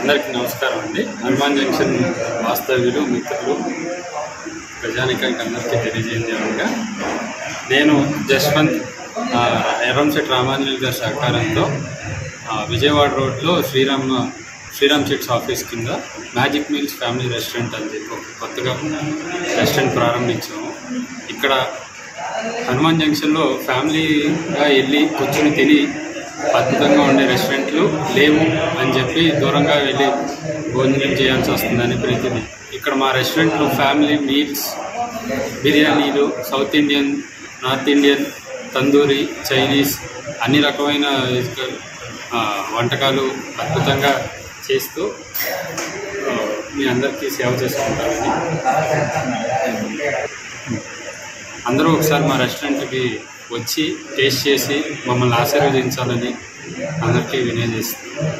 అందరికీ నమస్కారం అండి. హనుమాన్ జంక్షన్ వాస్తవ్యులు, మిత్రులు, ప్రజానికానికి అందరికీ తెలియజేయగా నేను జశ్వంత్ ఎర్రంశెట్టి రామాంజనేయులు గారి సహకారంతో విజయవాడ రోడ్లో శ్రీరామ్ చిట్స్ ఆఫీస్ కింద మ్యాజిక్ మీల్స్ ఫ్యామిలీ రెస్టారెంట్ అని చెప్పి కొత్తగా రెస్టారెంట్ ప్రారంభించాము. ఇక్కడ హనుమాన్ జంక్షన్లో ఫ్యామిలీగా వెళ్ళి కూర్చొని తిని అద్భుతంగా ఉండే రెస్టారెంట్లు లేవు అని చెప్పి దూరంగా వెళ్ళి భోజనం చేయాల్సి వస్తుందని ప్రతిదీ ఇక్కడ మా రెస్టారెంట్లో ఫ్యామిలీ మీల్స్, బిర్యానీలు, south Indian, north Indian, tandoori, Chinese అన్ని రకమైన వంటకాలు అద్భుతంగా చేస్తూ మీ అందరికీ సేవ చేసుకుంటామని అందరూ ఒకసారి మా రెస్టారెంట్కి వచ్చి టేస్ట్ చేసి మమ్మల్ని ఆశీర్వదించాలని అందరికీ వినియోగిస్తున్నాం.